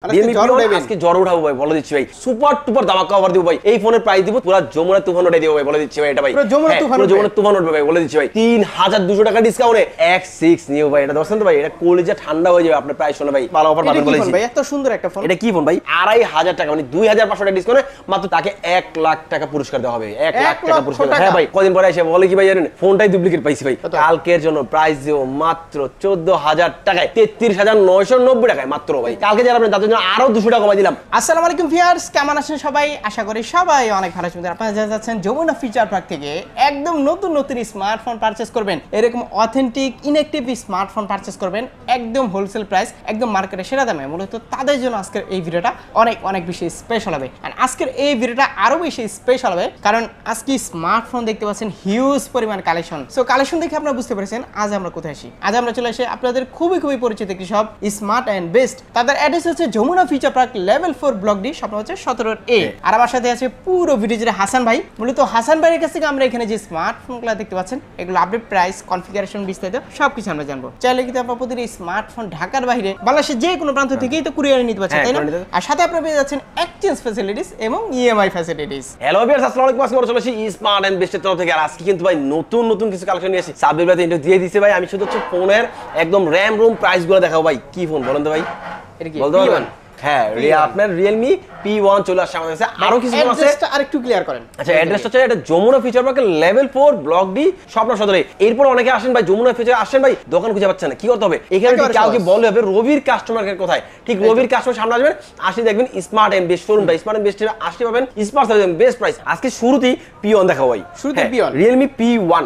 আজকে জ্বর উঠাবো ভাই, বলে দিচ্ছি ভাই, সুপার টুপার ধামাকা অফার দিব ভাই। এই ফোনের প্রাইস দিব পুরো যমুনা তুফান উঠাই দিব ভাই, বলে দিচ্ছি ভাই। এটা ভাই যমুনা তুফান উঠবে ভাই, বলে দিচ্ছি ভাই। 3200 টাকা ডিসকাউন্টে X6 নিও ভাই। এটা দর্শন তো ভাই, এটা কলিজা ঠান্ডা হয়ে যাবে আপনার প্রাইস শুনে ভাই। ভালো অফার পাবেন বলেছি ভাই। এত সুন্দর একটা ফোন। এটা কি ফোন ভাই? 2500 টাকা, মানে 2500 টাকা ডিসকাউন্টে মাত্র তাকে 1 লাখ টাকা পুরস্কার দেওয়া হবে। 1 লাখ টাকা পুরস্কার। হ্যাঁ ভাই, কদিন পরে এসে বলে কি ভাই জানেন, ফোনটাই ডুপ্লিকেট পাইছি ভাই। কালকের জন্য প্রাইস দিব মাত্র 14000 টাকায়, 33990 টাকায় মাত্র ভাই। কালকে যারা আপনি তাদের জন্য আরো 200 টাকা কমাই দিলাম। আসসালামু আলাইকুম ভিউয়ার্স, কেমন আছেন সবাই? আশা করি সবাই অনেক ভালো আছেন। আপনারা যাচ্ছেন যমুনা ফিচার পার্ক থেকে একদম নতুন স্মার্টফোন পারচেজ করবেন, এরকম অথেন্টিক ইনঅ্যাকটিভ স্মার্টফোন পারচেজ করবেন একদম হোলসেল প্রাইস, একদম মার্কেটে সেরা দামে। মূলত তাদের জন্য আজকের এই ভিডিওটা অনেক বেশি স্পেশাল হবে। আর আজকের এই ভিডিওটা আরো বেশি স্পেশাল হবে কারণ আজকে স্মার্টফোন দেখতে পাচ্ছেন হিউজ পরিমাণ কালেকশন। সো কালেকশন দেখে আপনারা বুঝতে পেরেছেন আজ আমরা কোথায় আসি। আজ আমরা চলে আসি আপনাদের খুবই পরিচিত একটি শপ, স্মার্ট অ্যান্ড বেস্ট। তাদের অ্যাড্রেস হচ্ছে Jamuna future park level 4 block D, Shwapno হচ্ছে 17A। আর আমার সাথে আছে পুরো ভিডিও জুড়ে হাসান ভাই। মূলত হাসান ভাইয়ের কাছ থেকে আমরা এখানে যে স্মার্টফোনগুলো দেখতে পাচ্ছেন এগুলো আপডেট প্রাইস, কনফিগারেশন, বিস্তারিত সবকিছু আমরা জানবো। চাইলে কিন্তু আপনারা প্রতিদিন স্মার্টফোন ঢাকার বাইরে বাংলাদেশের যে কোনো প্রান্ত থেকেই তো কুরিয়ারে নিতে পারছেন, তাই না? আর সাথে আপনারা পেয়ে যাচ্ছেন এক্সচেঞ্জ ফ্যাসিলিটিস এবং ইএমআই ফ্যাসিলিটিস। হ্যালো ভিউয়ার্স, আসসালামু আলাইকুম। আজকে আমরা চলে আসি স্মার্ট এন্ড বেস্টের তরফ থেকে। আর আজকে কিন্তু ভাই নতুন কিছু কালেকশন নিয়ে আসি। সাব্বির ভাই ইন্টারভিউ দিয়ে দিয়েছে ভাই। আমি শুধু হচ্ছে ফোনের একদম র‍্যাম রুম প্রাইসগুলো দেখাবো ভাই। কি ফোন বলেন তো ভাই? এটা কি বলতে পারবেন? হ্যাঁ, আপনার Realme P1 চলে আসছে আমাদের কাছে। আরো কিছু আছে, অ্যাড্রেসটা আরেকটু ক্লিয়ার করেন। আচ্ছা, অ্যাড্রেসটা হচ্ছে এটা যমুনা ফিচার পার্কের লেভেল 4 ব্লক ডি, স্বপ্ন সদরে। এরপর অনেকে আসেন ভাই যমুনা ফিচার আসেন ভাই, দোকান খুঁজে পাচ্ছেন না, কি করতে হবে? এখানে কাউকে বললে হবে রবির কাস্টমার কেয়ার কোথায়, ঠিক রবির কাস্টমার সামনে আসবেন, আসলে দেখবেন স্মার্ট এন্ড বেস্ট শোরুম ভাই। স্মার্ট এন্ড বেস্ট আসলে পাবেন স্মার্ট সার্ভিস বেস্ট প্রাইস। আজকে শুরুতেই P1 দেখাবো ভাই। শুরুতে P1 Realme P1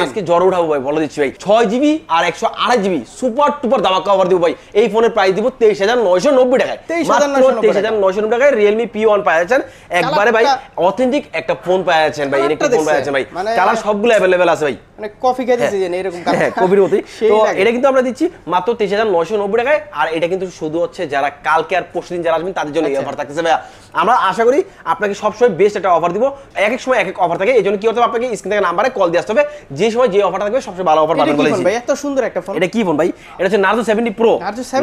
আজকে জ্বর উঠাবো ভাই, বলে দিচ্ছি ভাই। 6GB আর 128GB সুপার টুপার ধামাকা অফার দিব ভাই। এই ফোনের প্রাইস দিব 23990 টাকায়। 23990 টাকায় Realme P1 পাচ্ছেন একবারে ভাই। অথেন্টিক একটা ফোন পাচ্ছেন ভাই, একটা ফোন পাচ্ছেন ভাই। কালার সবগুলো अवेलेबल আছে ভাই, মানে কফি খাইতেছি যে এরকম কালার, হ্যাঁ কফির মতই। তো এটা কিন্তু আমরা দিচ্ছি মাত্র 23990 টাকায়। আর এটা কিন্তু শুধু হচ্ছে যারা কালকে আর পরশুদিন যারা আসবেন তাদের জন্য এই অফার থাকতেছে ভাই। আমরা আশা করি আপনাকে সবসময় বেস্ট একটা অফার দিব। এক এক সময় এক এক অফার থাকে, এইজন্য কি হতে হবে, আপনাকে স্ক্রিন থেকে নাম্বারে কল দিয়ে আসতে হবে। যে সময় যে অফারটা থাকবে সবচেয়ে ভালো অফার পাবেন বলেছি ভাই। এত সুন্দর একটা ফোন। এটা কি ফোন ভাই? এটা হচ্ছে Narzo 70 Pro।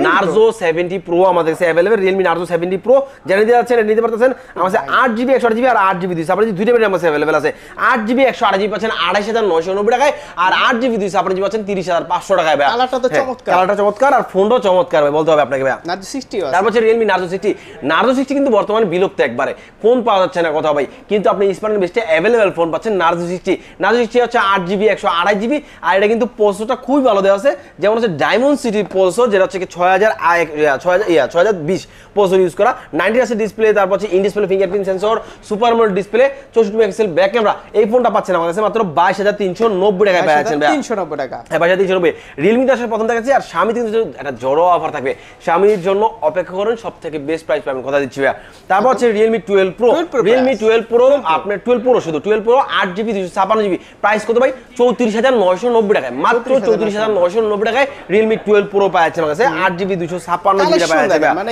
Narzo 70 Pro আমাদের কাছে अवेलेबल। Realme Narzo 70 Pro যারা নিতে যাচ্ছেন নিতে পারতেছেন। আমাদের 8GB 128GB আর 8GB দিচ্ছে। আপনাদের দুইটা ভেরিয়েন্ট আমাদের अवेलेबल আছে। 8GB 128GB পাচ্ছেন 28990 টাকায়, আর 8GB দিচ্ছে আপনারা পাচ্ছেন 30500 টাকায় ভাই। কালারটা তো চমৎকার, কালারটা চমৎকার আর ফোনটাও চমৎকার ভাই, বলতে হবে আপনাকে ভাই। Narzo 60 আছে। তারপর হচ্ছে Realme Narzo 60। Narzo 60 কিন্তু বর্তমানে বিলুপ্ত একবারে, ফোন পাওয়া যাচ্ছে না কথা ভাই। কিন্তু আপনি স্মার্ট বেস্টে अवेलेबल ফোন পাচ্ছেন Narzo 60। Narzo 60 হচ্ছে 8GB 128GB। আর এটা কিন্তু প্রসেসরটা খুবই ভালো দেওয়া আছে, যেমন হচ্ছে ডায়মন্ড সিটি প্রসেসর, যেটা হচ্ছে 6020 প্রসেসর ইউজ করা, 90Hz ডিসপ্লে, তারপর হচ্ছে in display fingerprint sensor, super AMOLED display, 64 megapixel back camera. এই ফোনটা পাচ্ছেন আমাদের কাছে মাত্র 22390 টাকায় পাচ্ছেন ভাই। 390 টাকা। হ্যাঁ 22390। Realme আসার প্রথম দেখাচ্ছি। আর Xiaomi কিন্তু একটা জোরো অফার থাকবে, Xiaomiর জন্য অপেক্ষা করুন, সবথেকে বেস্ট প্রাইস পাবেন কথা দিচ্ছি ভাই। তারপর হচ্ছে Realme 12 Pro। Realme 12 Pro আপনার 12 Pro শুধু 12 Pro 8GB 256GB প্রাইস কত ভাই? 34990 টাকায়, মাত্র 34990 টাকায় Realme 12 Pro পাচ্ছেন আমার কাছে। 8GB 256GB পাচ্ছেন ভাই। মানে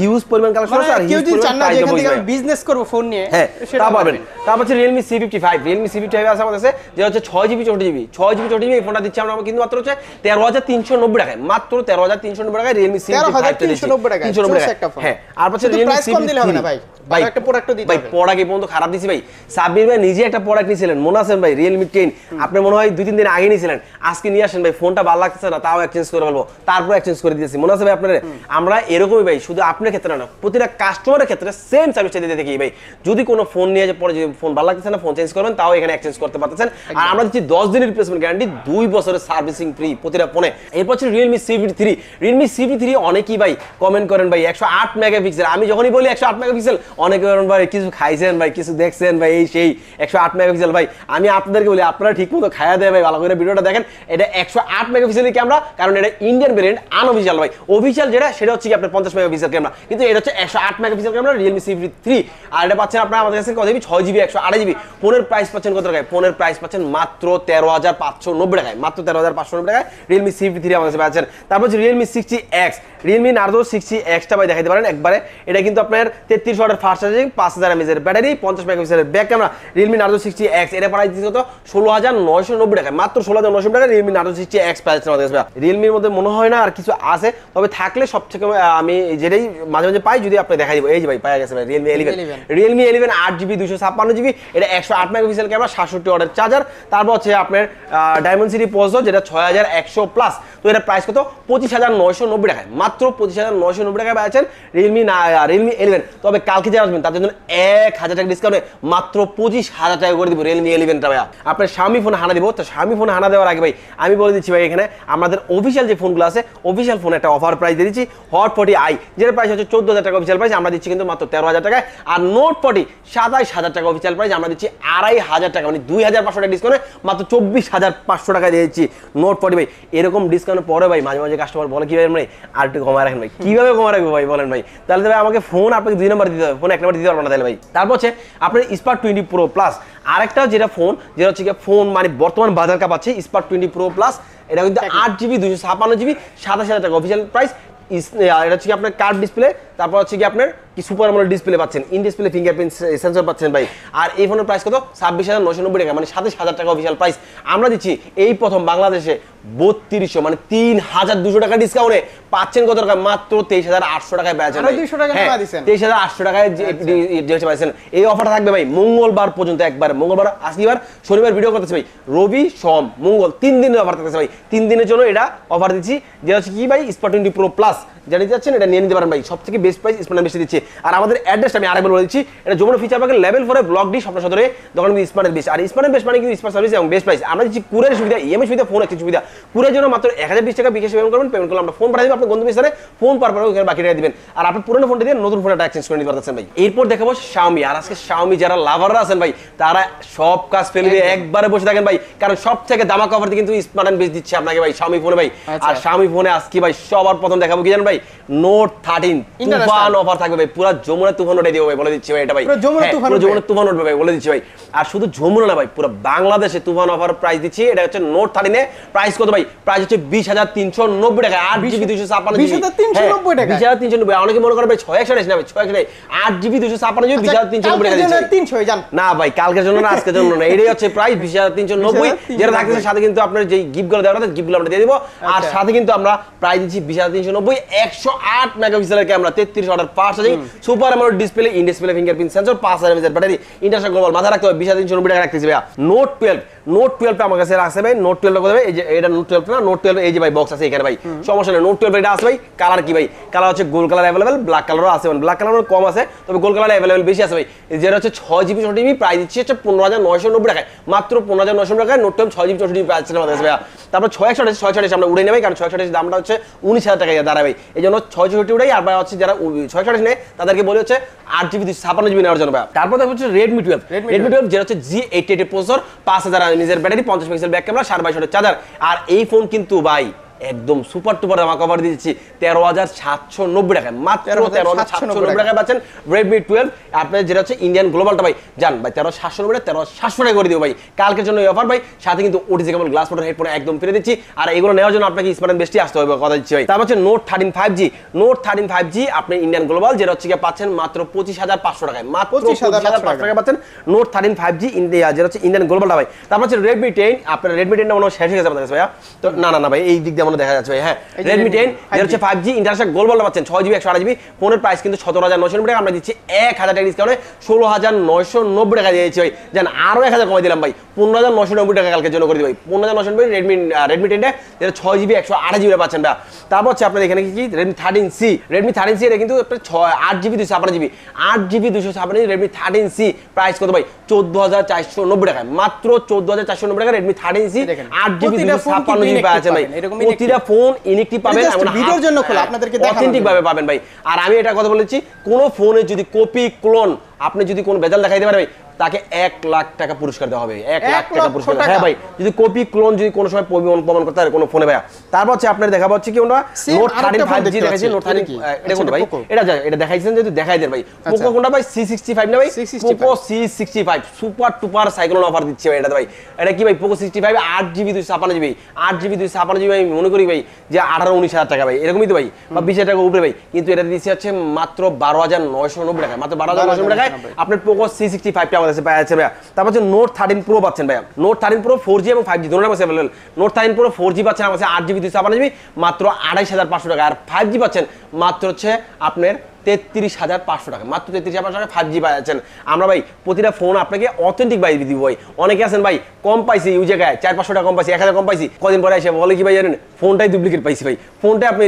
হিউজ পরিমাণ কালেকশন আছে। আর কেউ যদি চান না যে এখান থেকে আমি বিজনেস করব ফোন নিয়ে, হ্যাঁ সেটা পাবেন। তারপর হচ্ছে Realme C55। Realme C55 আছে আমাদের কাছে, যে হচ্ছে 6GB 64GB 6GB এই ফোনটা দিচ্ছি আমরা কিন্তু মাত্র হচ্ছে 13390 টাকায়, মাত্র 13390 টাকায় Realme C55 13390 টাকা 390 টাকা। হ্যাঁ আর হচ্ছে Realme C55 দিলে হবে না ভাই, ভাই একটা প্রোডাক্ট দিতে হবে ভাই। প্রোডাক্ট এই পর্যন্ত খারাপ দিছি ভাই। সাব্বির ভাই নিজে একটা প্রোডাক্ট নিয়েছিলেন, মনে আছে ভাই? Realme 10 আপনি মনে হয় 2-3 দিন আগে নিয়েছিলেন। আজকে নিয়ে আসেন ভাই, ফোনটা ভালো লাগতেছে না, তাও এক্সচেঞ্জ করে ফেলবো, তারপর এক্সচেঞ্জ করে দিয়েছি, মনে আছে ভাই আপনাদের? আমরা এরকমই ভাই, শুধু আপনার ক্ষেত্রে না, প্রতিটা কাস্টমারের ক্ষেত্রে সেম সার্ভিসটা দিতে থাকি ভাই। যদি কোনো ফোন নিয়ে পরে যদি ফোন ভালো লাগতেছে না, ফোন চেঞ্জ করবেন, তাও এখানে এক্সচেঞ্জ করতে পারতেছেন। আর আমরা দিচ্ছি 10 দিনের রিপ্লেসমেন্ট গ্যারান্টি, 2 বছরের সার্ভিসিং ফ্রি প্রতিটা ফোনে। এরপর হচ্ছে Realme CV3। Realme CV3 অনেকেই ভাই কমেন্ট করেন ভাই 108 মেগাপিক্সেল। আমি যখনই বলি 108 মেগাপিক্সেল, অনেকে বলেন ভাই কিছু খাইছেন ভাই, কিছু দেখছেন ভাই, এই সেই 108 মেগাপিক্সেল ভাই। আমি আপনাদেরকে বলি আপনারা ঠিকমতো খায়া দেয় ভাই, ভালো করে ভিডিওটা দেখেন। এটা 108 মেগাপিক্সেলের ক্যামেরা, কারণ এটা ইন্ডিয়ান ভেরিয়েন্ট, আনঅফিশিয়াল ভাই। অফিশিয়াল যেটা সেটা হচ্ছে কি আপনার 50 মেগাপিক্সেল ক্যামেরা, কিন্তু এটা হচ্ছে 108 মেগাপিক্সেল ক্যামেরা Realme CV3। আর এটা পাচ্ছেন আপনারা আমাদের কাছে কত জিবি? 6GB 128GB। ফোনের প্রাইস পাচ্ছেন কত টাকায়? ফোনের প্রাইস পাচ্ছেন মাত্র মাত্র 13,590 টাকায়, মাত্র 13,590 টাকায় রিয়েলমি CP3 আমাদের কাছে পাচ্ছেন। তারপর হচ্ছে Realme 60X, Realme Narzo 60X টা ভাই দেখাইতে পারেন একবারে। এটা কিন্তু আপনার 33 ওয়াটের ফাস্ট চার্জিং, 5000 mAh এর ব্যাটারি, 50 মেগাপিক্সেলের back camera, Realme Narzo 60X। এটা প্রাইস দিচ্ছে কত? 16,990 টাকায়, মাত্র 16,990 টাকায় রিয়েলমি নার্জো 60X পাচ্ছেন আমাদের কাছে। রিয়েলমির মধ্যে মনে হয় না আর কিছু আছে, তবে থাকলে সবথেকে আমি যেটাই মাঝে মাঝে পাই যদি আপনি দেখাই দিব। এই যে ভাই পাওয়া গেছে ভাই রিয়েলমি 11 8GB 256GB, এটা 108 মেগাপিক্সেল ক্যামেরা, 67 ওয়াটের চার্জার। তারপর হচ্ছে আপনার ডায়মন্ডসিটি প্রসেসর, যেটা 6100 প্লাস। তো এটা প্রাইস কত? 25,990 টাকায়, মাত্র 25,990 টাকায় পাচ্ছেন রিয়েলমি 11। তবে কালকে যারা আসবেন তাদের জন্য 1000 টাকা ডিসকাউন্টে মাত্র 25,000 টাকা করে দিব রিয়েলমি 11টা ভাইয়া। আপনার Xiaomi ফোনে হানা দিব। তো Xiaomi ফোনে হানা দেওয়ার আগে ভাই আমি বলে দিচ্ছি ভাই, এখানে আমাদের অফিসিয়াল যে ফোনগুলো আছে, অফিসিয়াল ফোনে একটা অফার প্রাইস দিয়ে দিচ্ছি। হট 40i যেটা প্রাইস হচ্ছে 14,000 টাকা অফিসিয়াল প্রাইস, আমরা দিচ্ছি কিন্তু মাত্র 13,000 টাকায়। আর নোট 40 27,000 টাকা অফিসিয়াল প্রাইস, আমরা দিচ্ছি 2,500 টাকা, মানে 2,500 টাকা ডিসকাউন্টে মাত্র 24,500 টাকা দিয়েছি নোট 40 ভাই। এরকম ডিসকাউন্টের পরে ভাই মাঝে মাঝে কাস্টমার বলে কিভাবে ভাই আর একটু কমায় রাখেন ভাই, কিভাবে কমায় রাখবো ভাই বলেন ভাই? তাহলে ভাই আমাকে ফোন আপনাকে 2 নাম্বার দিতে হবে, ফোন 1 নাম্বার দিতে পারবো না তাহলে ভাই। তারপর হচ্ছে আপনার স্পার্ক 20 প্রো প্লাস, আরেকটা যেটা ফোন যেটা হচ্ছে ফোন মানে বর্তমান বাজার কাপাচ্ছে স্পার্ক 20 প্রো প্লাস। এটা কিন্তু 8GB 256GB, 27,000 টাকা অফিসিয়াল প্রাইস। এটা হচ্ছে কি আপনার কার্ভ ডিসপ্লে, তারপর হচ্ছে কি আপনার কি সুপার আমোলেড ডিসপ্লে পাচ্ছেন, ইন ডিসপ্লে ফিঙ্গারপ্রিন্ট সেন্সর পাচ্ছেন ভাই। আর এই ফোনের প্রাইস কত? 26,990 টাকা, মানে 27,000 টাকা অফিসিয়াল প্রাইস। আমরা দিচ্ছি এই প্রথম বাংলাদেশে 3200 মানে 3,200 টাকা ডিসকাউন্টে পাচ্ছেন কত টাকা? মাত্র 23,800 টাকায় পাচ্ছেন ভাই। 200 টাকা কমা দিবেন, 23,800 টাকায় যে পাচ্ছেন। এই অফারটা থাকবে ভাই মঙ্গলবার পর্যন্ত, একবার মঙ্গলবার, আজকেবার শনিবার ভিডিও করতেছে ভাই, রবি সোম মঙ্গল 3 দিনের অফার থাকতেছে ভাই। 3 দিনের জন্য এটা অফার দিচ্ছি, যেটা হচ্ছে কি ভাই স্পার্ক 20 প্রো প্লাস যেটা যাচ্ছেন এটা নিয়ে নিতে পারেন ভাই। সবথেকে বেস্ট প্রাইস স্মার্ট বেশি দিচ্ছে। আর আমাদের অ্যাড্রেসটা আমি আরেকবার বলে দিচ্ছি, এটা যমুনা ফিচার পার্কের লেভেল 4 ব্লক ডি স্বপ্ন সদরে দোকান স্মার্টের বেস্ট। আর স্মার্টের বেস্ট মানে কিন্তু স্মার্ট সার্ভিস এবং বেস্ট প্রাইস। আমরা দিচ্ছি কুরিয়ার সুবিধা, ইএমআই সুবিধা, ফোন একটি সুবিধা। কুরিয়ার জন্য মাত্র 1020 টাকা বিকাশ পেমেন্ট করবেন, পেমেন্ট করলে আমরা ফোন পাঠিয়ে দেব আপনার গন্তব্যস্থানে, ফোন পাওয়ার পরে ওখানে বাকি টাকা দিবেন। আর আপনি পুরনো ফোনটা দিয়ে নতুন ফোনটা এক্সচেঞ্জ করে নিতে পারতেছেন ভাই। এরপর দেখাবো Xiaomi। আর আজকে Xiaomi যারা লাভাররা আছেন ভাই, তারা সব কাজ ফেলে দিয়ে একবারে বসে থাকেন ভাই, কারণ সব থেকে দামাকা অফার কিন্তু স্মার্ট এন্ড বেস্ট দিচ্ছে আপনাকে ভাই Xiaomi ফোনে ভাই। আর Xiaomi ফোনে আজকে ভাই সবার প্রথম দেখাবো কি জানেন ভাই? নোট 13 তুফান অফার থাকবে ভাই, পুরো যমুনা তুফান উঠে দিব ভাই, বলে দিচ্ছি ভাই। এটা ভাই পুরো যমুনা তুফান উঠবে ভাই, বলে দিচ্ছি ভাই। আর শুধু যমুনা না ভাই, পুরো বাংলাদেশে তুফান অফার প্রাইস দিচ্ছি। এটা হচ্ছে নোট 13 এ প্রাইস কত ভাই? প্রাইস হচ্ছে 20,390 টাকা, 8GB 256GB, 20,390 টাকা, 20,390। অনেকে মনে করে ভাই 661 না ভাই, 661 8GB 256GB, 20,390 টাকা দিচ্ছি। 300 জান না ভাই, কালকের জন্য না, আজকের জন্য না, এটাই হচ্ছে প্রাইস 20,390। যেটা থাকছে সাথে কিন্তু আপনার যে গিফটগুলো দেওয়া কথা গিফটগুলো আমরা দিয়ে দিব। আর সাথে কিন্তু আমরা প্রাইস দিচ্ছি 20,390, 108 মেগাপিক্সেলের ক্যামেরা, 33 ওয়াটের fast charging, super AMOLED display, in display fingerprint sensor, 5000 mAh battery, international global. মাথা রাখতে হবে 20,390 টাকা রাখতেছি ভাই। নোট 12 আমার কাছে আছে ভাই। নোট 12 কত ভাই? এই যে এটা নোট 12 না, নোট 12 এই যে ভাই বক্স আছে এখানে ভাই, সমস্যা নেই। নোট 12 এটা আছে ভাই। কালার কি ভাই? কালার হচ্ছে গোল্ড কালার अवेलेबल, ব্ল্যাক কালারও আছে, মানে ব্ল্যাক কালার কম আছে, তবে গোল্ড কালার अवेलेबल বেশি আছে ভাই। যেটা হচ্ছে 6GB 64GB, প্রাইস দিচ্ছি হচ্ছে 15,990 টাকায়, মাত্র 15,990 টাকায় নোট 12 6GB 64GB প্রাইস ছিল আমাদের কাছে ভাই। তারপর 661 আমরা উড়ে নেই, কারণ 661 দামটা হচ্ছে 19,000 টাকা দাঁড়ায় ভাই। এই জন্য 664 উড়াই। আর ভাই হচ্ছে যারা 661 নেয় তাদেরকে বলে হচ্ছে 8GB 256GB নেওয়ার জন্য ভাই। তারপর দেখো হচ্ছে Redmi 12 যেটা হচ্ছে G88 processor, 5000 mAh battery, 50 megapixel back camera, 2200 charger. আর এই ফোন কিন্তু ভাই একদম সুপার টুপার দামা কভার দিচ্ছি 13,790 টাকায়, মাত্র 13,790 টাকায় পাচ্ছেন Redmi 12। আপনার যেটা হচ্ছে ইন্ডিয়ান গ্লোবালটা ভাই জান ভাই 13,790 13,700 টাকা করে দিব ভাই কালকের জন্য এই অফার ভাই। সাথে কিন্তু ওটিজি কেবল গ্লাস মোটর হেডফোন একদম ফিরে দিচ্ছি। আর এগুলো নেওয়ার জন্য আপনাকে স্মার্ট এন্ড বেস্টই আসতে হবে, কথা দিচ্ছি ভাই। তারপর হচ্ছে নোট 13 5G, নোট 13 5G আপনি ইন্ডিয়ান গ্লোবাল যেটা হচ্ছে পাচ্ছেন মাত্র 25,500 টাকায়, মাত্র 25,500 টাকা পাচ্ছেন নোট 13 5G ইন্ডিয়া যেটা হচ্ছে ইন্ডিয়ান গ্লোবালটা ভাই। তারপর হচ্ছে Redmi 10, আপনার Redmi 10 টা মনে হয় শেষ হয়ে গেছে আপনাদের কাছে ভাইয়া। তো না ভাই এই দিক দিয়ে মনে দেখা যাচ্ছে ভাই। হ্যাঁ, Redmi 10 যেটা হচ্ছে 5G ইন্টারন্যাশনাল গ্লোবাল পাচ্ছেন, 6GB 128GB। ফোনের প্রাইস কিন্তু 17,990 টাকা, আমরা দিচ্ছি 1000 টাকা ডিসকাউন্টে 16,990 টাকা দিয়েছি ভাই। জান আরো 1000 কমাই দিলাম ভাই, 15,990 টাকা কালকের জন্য করে দিই ভাই। 15,990 Redmi 10 টা যেটা 6GB 128GB পাচ্ছেন ভাই। তারপর হচ্ছে আপনাদের এখানে কি Redmi 13C এটা কিন্তু আপনার 8GB 256GB, 8GB 256GB Redmi 13C price কত ভাই? 14,490 টাকায়, মাত্র 14,490 টাকা Redmi 13C 8GB 256GB পাচ্ছেন ভাই। প্রতিটা ফোন ইউনিকলি পাবেন, এবং ভিডিওর জন্য খোলা আপনাদেরকে দেখাবো অথেন্টিক ভাবে পাবেন ভাই। আর আমি এটা কথা বলেছি, কোন ফোনে যদি কপি ক্লোন আপনি যদি কোনো বেজাল দেখাইতে পারে ভাই তাকে 1 লাখ টাকা পুরস্কার দেওয়া হবে, 1 লাখ টাকা পুরস্কার। হ্যাঁ ভাই, যদি কপি ক্লোন যদি কোনো সময় প্রমাণ করতে পারে কোনো ফোনে ভাই। তারপর হচ্ছে আপনার দেখাবো হচ্ছে কি আমরা নোট 13 5G দেখাইছি, নোট 13 এটা কোনটা ভাই? এটা দেখাইছেন যদি দেখাই দেন ভাই। পোকো কোনটা ভাই? C65 না ভাই? Poco C65 super টুপার cyclone offer দিচ্ছে ভাই এটা ভাই। এটা কি ভাই? Poco 65 8GB 256GB 8GB 256GB আমি মনে করি ভাই যে 18-19,000 টাকা ভাই, এরকমই তো ভাই, বা 20,000 টাকা উপরে ভাই। কিন্তু এটা দিচ্ছে হচ্ছে মাত্র 12,990 টাকা, মাত্র 12,990 টাকায় আপনার পোকো C65 টা আমাদের কাছে পাচ্ছেন ভাই। তারপর হচ্ছে নোট 13 প্রো পাচ্ছেন ভাই। নোট 13 প্রো 4G এবং 5G দুটোর মধ্যে अवेलेबल। নোট 13 প্রো 4G পাচ্ছেন আমার কাছে 8GB 256GB মাত্র 28,500 টাকা, আর 5G পাচ্ছেন মাত্র হচ্ছে আপনার 33,500 টাকা, মাত্র 33,500 টাকা 5G পাচ্ছেন। আমরা ভাই প্রতিটা ফোন আপনাকে অথেন্টিক ভাই দিব ভাই। অনেকে আছেন ভাই কম পাইছি ওই জায়গায় 400-500 টাকা কম পাইছি, 1,000 কম পাইছি, কদিন পরে এসে বলে কি ভাই জানেন ফোনটাই ডুপ্লিকেট পাইছি ভাই, ফোনটা আপনি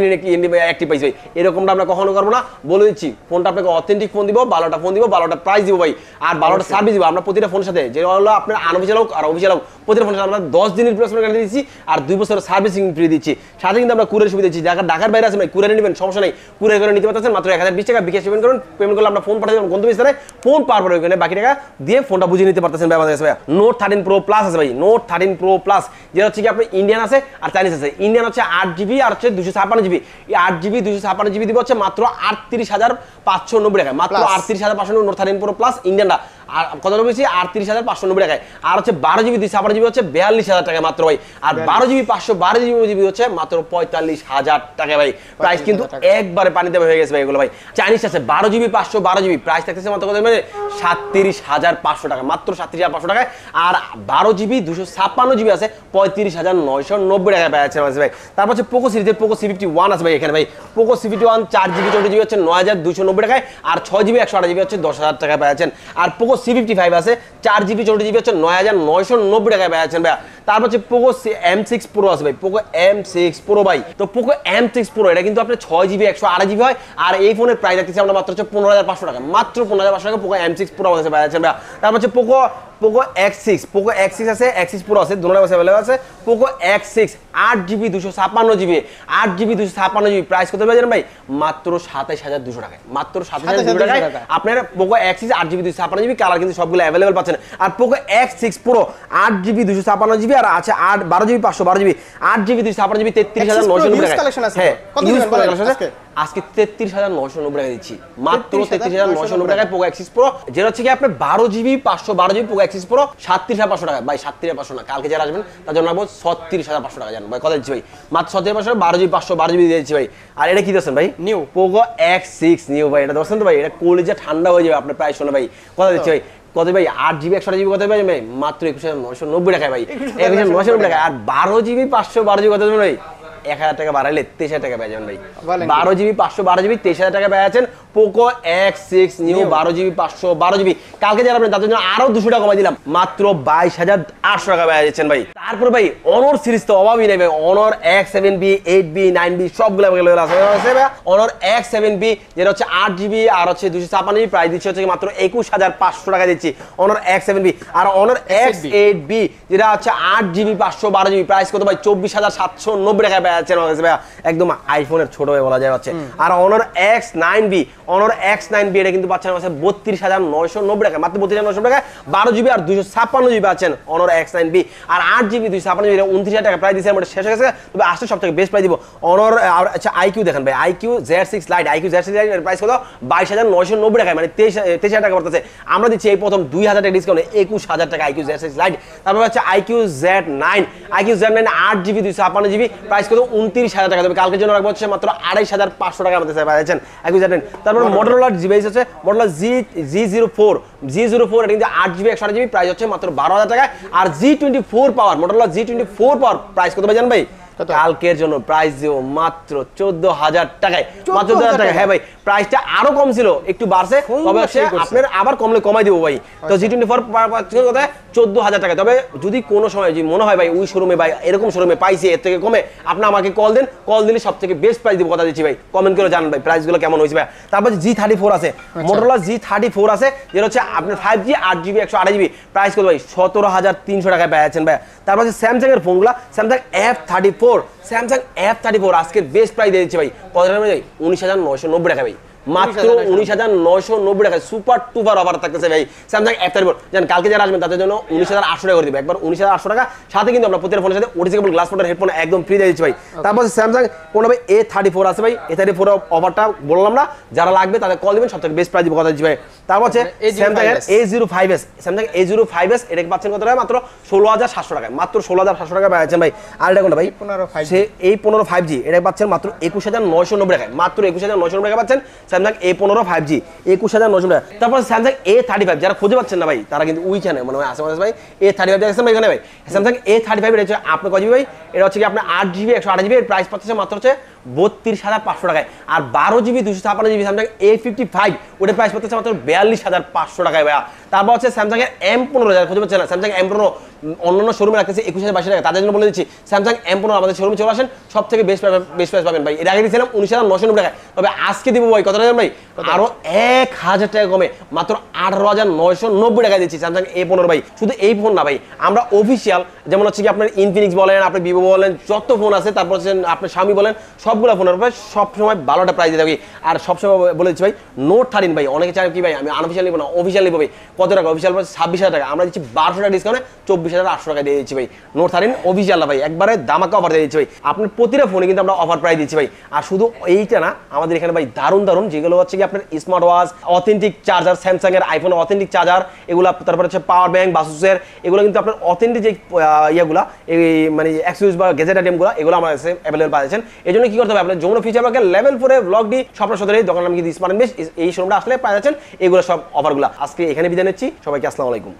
অ্যাক্টিভ পাইছি ভাই। এরকমটা আমরা কখনো করবো না, বলে দিচ্ছি ফোনটা আপনাকে অথেন্টিক ফোন দিব, ভালোটা ফোন দিব, ভালোটা প্রাইস দিব ভাই, আর ভালোটা সার্ভিস দিব। আমরা প্রতিটা ফোনের সাথে যে হলো আপনার আনঅফিশিয়াল হোক আর অফিশিয়াল হোক প্রতিটা ফোনের সাথে আমরা 10 দিনের রিপ্লেসমেন্ট গ্যারান্টি দিচ্ছি আর 2 বছরের সার্ভিসিং ফ্রি দিচ্ছি। সাথে কিন্তু আমরা কুরিয়ার সুবিধা দিচ্ছি, ঢাকার বাইরে আছেন ভাই কুরিয়ারে নেবেন সমস্যা নেই, কুরিয়ার করে নিতে পারতেছেন মাত্র 1020 টাকা বিকাশ পেমেন্ট করুন, পেমেন্ট করলে আমরা ফোন পাঠিয়ে দেবো গন্তব্যস্থানে, ফোন পাওয়ার পরে ওখানে বাকি টাকা দিয়ে ফোনটা বুঝিয়ে নিতে পারতেছেন ভাই আমাদের কাছে ভাই। নোট 13 প্রো প্লাস আছে ভাই, নোট 13 প্রো প্লাস যেটা হচ্ছে কি আপনার ইন্ডিয়ান আছে আর চাইনিজ আছে। ইন্ডিয়ান হচ্ছে 8GB আর হচ্ছে 256GB, এই 8GB 256GB দিব হচ্ছে মাত্র 38,590 টাকা, মাত্র 38,590 নোট 13 প্রো প্লাস ইন্ডিয়ানটা। আর কত বলছি 38,590 টাকায়। আর হচ্ছে 12GB 256GB হচ্ছে 42,000 টাকা মাত্র ভাই, আর 12GB 512GB হচ্ছে মাত্র 45,000 টাকা ভাই। প্রাইস কিন্তু একবারে পানিতে হয়ে গেছে ভাই এগুলো ভাই। চাইনিজ আছে 12GB 512GB প্রাইস থাকতেছে মাত্র কত মানে 37,500 টাকা, মাত্র 37,500 টাকায়। আর 12GB 256GB আছে 35,990 টাকায় পাচ্ছেন ভাই। তারপর হচ্ছে পোকো সিরিজের পোকো C51 আছে ভাই এখানে ভাই। পোকো C51 4GB 20GB হচ্ছে 9,290 টাকায়, আর 6GB 128GB হচ্ছে 10,000 টাকায় পাচ্ছেন। আর পোকো C55 আছে 4GB 20GB হচ্ছে 9,990 টাকায় পাচ্ছেন ভাই। তারপর হচ্ছে পোকো M6 Pro আছে ভাই, পোকো M6 Pro ভাই। তো পোকো M6 Pro এটা কিন্তু আপনার 6GB 128GB হয়, আর এই ফোনের প্রাইস রাখতেছি আমরা মাত্র হচ্ছে 15,500 টাকা, মাত্র 15,500 টাকা পোকো M6 Pro আমাদের পাচ্ছেন ভাই। তারপর হচ্ছে পোকো X6 আছে, X6 Pro আছে, দুটোর মধ্যে अवेलेबल আছে। Poco X6 8GB 256GB 8GB 256GB price কত জানেন ভাই? মাত্র 27,200 টাকায়, মাত্র 27,200 টাকায় আপনার Poco X6 8GB 256GB colour কিন্তু সবগুলো अवेलेबल পাচ্ছেন। আর Poco X6 Pro 8GB 256GB আর আছে 12GB 512GB 8GB 256GB 33,990 টাকা। হ্যাঁ কত দিবেন বলেন আজকে 33,990 টাকা দিচ্ছি, মাত্র 33,990 টাকায় পোকো X6 Pro, যেটা হচ্ছে কি আপনার 12GB 512GB Poco X6 Pro 37,500 টাকা ভাই। 37,500 না, কালকে যারা আসবেন তার জন্য রাখবো 36,500 টাকা জানেন ভাই, কথা দিচ্ছি ভাই, মাত্র 37,500 12GB 512GB দিয়েছি ভাই। আর এটা কি দিচ্ছেন ভাই? নিউ পোকো X6 নিউ ভাই, এটা দর্শন তো ভাই, এটা কলিজা ঠান্ডা হয়ে যাবে আপনার প্রাইস শুনে ভাই, কথা দিচ্ছি ভাই। কত ভাই? 8GB 128GB কত ভাই? মাত্র 21,990 টাকায় ভাই, 21,990 টাকা। আর 12GB 512GB কত ভাই? 1,000 টাকা বাড়াইলে 23,000 টাকা পেয়ে যাবেন ভাই। 12GB 512GB 23,000 টাকা পেয়ে যাচ্ছেন Poco X6 new 12GB 512GB। কালকে যারা আপনি তাদের জন্য আরো 200 টাকা কমাই দিলাম, মাত্র 22,800 টাকা পেয়ে যাচ্ছেন ভাই। তারপর ভাই অনর সিরিজ তো অভাবই নেই ভাই, অনর X7B 8B 9B সবগুলো अवेलेबल আছে ভাই। অনর X7B যেটা হচ্ছে 8GB আর হচ্ছে 256GB প্রাইস দিচ্ছে হচ্ছে মাত্র 21,500 টাকা দিচ্ছি অনর X7B। আর অনর X8B যেটা হচ্ছে 8GB 512GB প্রাইস কত ভাই? 24,790 টাকা পেয়ে যাচ্ছেন ভাই, একদম আইফোনের ছোট ভাই বলা যায় হচ্ছে। আর অনর X9B এটা কিন্তু পাচ্ছেন আমার 32,990 টাকা, মাত্র 32,990 টাকা 12GB আর 256GB পাচ্ছেন অনর X9B। আর 8GB 256GB এটা 29,000 টাকা প্রাইস দিচ্ছে, আমাদের শেষ হয়ে গেছে, তবে আসলে সবথেকে বেস্ট প্রাইস দিব অনর। আচ্ছা IQ দেখেন ভাই, IQ Z6 Lite এর প্রাইস কত? 22,990 টাকা, মানে 23,000 টাকা পড়তেছে। আমরা দিচ্ছি এই প্রথম 2,000 টাকা ডিসকাউন্টে 21,000 টাকা IQ Z6 Lite। তারপর হচ্ছে IQ Z9 8GB 256GB price কত? 29,000 টাকা, তবে কালকের জন্য রাখবো হচ্ছে মাত্র 28,500 টাকা আমাদের পাচ্ছেন IQ Z9। তারপর মোটরোলা ডিভাইস আছে মোটরোলা G04 এটা কিন্তু 8GB 128GB প্রাইস হচ্ছে মাত্র 12,000 টাকা। আর G24 পাওয়ার মোটরোলা G24 পাওয়ার প্রাইস কত ভাই জানেন ভাই? কালকের জন্য প্রাইস দিও মাত্র 14,000 টাকায়, মাত্র 14,000 টাকা। হ্যাঁ ভাই প্রাইসটা আরো কম ছিল, একটু বাড়ছে, তবে আপনার আবার কমলে কমাই দিব ভাই। তো G24 কথা 14,000 টাকা। তবে যদি কোনো সময় যদি মনে হয় ভাই ওই শোরুমে ভাই এরকম শোরুমে পাইছে এর থেকে কমে, আপনি আমাকে কল দেন, কল দিলে সব থেকে বেস্ট প্রাইস দিব, কথা দিচ্ছি ভাই। কমেন্ট করে জানান ভাই প্রাইসগুলো কেমন হয়েছে ভাই। তারপর G34 আছে মোটরোলা G34 আছে, যেটা হচ্ছে আপনার 5G 8GB 128GB প্রাইস কত ভাই? 17,300 টাকায় পেয়ে যাচ্ছেন ভাই। তারপর হচ্ছে স্যামসাং এর ফোনগুলো, Samsung F34 four Samsung F34 আজকের বেস্ট প্রাইস দিয়ে দিচ্ছে ভাই কত টাকা ভাই 19,990 টাকা ভাই মাত্র 19,990 টাকায় সুপার টুপার অফার থাকতেছে ভাই স্যামসাং F34 জান কালকে যারা আসবেন তাদের জন্য 19,800 টাকা করে দিবে একবার 19,800 টাকা সাথে কিন্তু আমরা প্রত্যেকটা ফোনের সাথে ওটিজি কেবল গ্লাস ফোনের হেডফোন একদম ফ্রি দিয়ে দিচ্ছি ভাই তারপর স্যামসাং কোন ভাই A34 আছে ভাই A34 অফারটা বললাম না যারা লাগবে তাদের কল দিবেন সবথেকে বেস্ট প্রাইস দিব কথা দিচ্ছি ভাই তারপর হচ্ছে স্যামসাং A05s স্যামসাং A05s এটা পাচ্ছেন কত টাকা মাত্র 16,700 টাকায় মাত্র 16,700 টাকা পাচ্ছেন ভাই আর এটা কোনটা ভাই সে A15 5G এটা পাচ্ছেন মাত্র 21,990 টাকায় মাত্র 21,990 টাকা পাচ্ছেন স্যামসাং A15 5G 21,990 টাকা তারপর স্যামসাং A35 যারা খুঁজে পাচ্ছেন না ভাই তারা কিন্তু উইখানে মনে হয় আশেপাশে ভাই A35 দেখছেন ভাই এখানে ভাই স্যামসাং A35 এটা হচ্ছে আপনার কত জিবি ভাই এটা হচ্ছে কি আপনার 8GB 128GB এর প্রাইস পাচ্ছে মাত্র হচ্ছে 32,500 টাকায় আর 12GB 256GB স্যামসাং A55 ওটার প্রাইস পাচ্ছে মাত্র 42,500 টাকায় ভাইয়া তারপর হচ্ছে স্যামসাং এর M15 যারা খুঁজে পাচ্ছেন না স্যামসাং M15 অন্যান্য শোরুমে রাখতেছে 21,082 টাকা তাদের জন্য বলে দিচ্ছি স্যামসাং M15 আমাদের শোরুমে চলে আসেন সবথেকে বেস্ট প্রাইস পাবেন ভাই এর আগে দিয়েছিলাম 19,990 টাকায় তবে আজকে দিব ভাই কত টাকা ভাই আরো 1,000 টাকা কমে মাত্র 18,990 টাকায় দিচ্ছি স্যামসাং A15 ভাই শুধু এই ফোন না ভাই আমরা অফিশিয়াল যেমন হচ্ছে কি আপনার ইনফিনিক্স বলেন আপনি ভিভো বলেন যত ফোন আছে তারপর হচ্ছে আপনার Xiaomi বলেন সবগুলো ফোনের উপরে সবসময় ভালোটা প্রাইস দিয়ে থাকি আর সবসময় বলে দিচ্ছি ভাই নোট 13 ভাই অনেকে চায় কি ভাই আমি আনঅফিশিয়াল নিব না অফিশিয়াল নিব ভাই কত টাকা অফিশিয়াল 26,000 টাকা আমরা দিচ্ছি 1200 টাকা ডিসকাউন্টে 24,800 টাকা দিয়ে দিচ্ছি ভাই নোট 13 অফিশিয়াল ভাই একবারে দামাকা অফার দিয়ে দিচ্ছি ভাই আপনার প্রতিটা ফোনে কিন্তু আমরা অফার প্রাইস দিচ্ছি ভাই আর শুধু এইটা না আমাদের এখানে ভাই দারুণ যেগুলো হচ্ছে কি আপনার smart watch authentic charger Samsung এর আইফোন অথেন্টিক চার্জার এগুলো তারপর হচ্ছে পাওয়ার ব্যাংক বাসুসের এগুলো কিন্তু আপনার অথেন্টিক যে ইয়েগুলো এই মানে এক্সক্লুসিভ বা গ্যাজেট আইটেমগুলো এগুলো আমার কাছে অ্যাভেলেবল পাচ্ছেন এই জন্য কি করতে হবে আপনার যমুনা ফিচার পার্কের লেভেল 4 এ ব্লক ডি স্বপ্ন সদরে দোকান নাম কিন্তু স্মার্ট বেশ এই শোরুমটা আসলে পাওয়া যাচ্ছেন এগুলো সব অফারগুলো আজকে এখানে বিদায় নিচ্ছি সবাইকে আসসালামু আলাইকুম।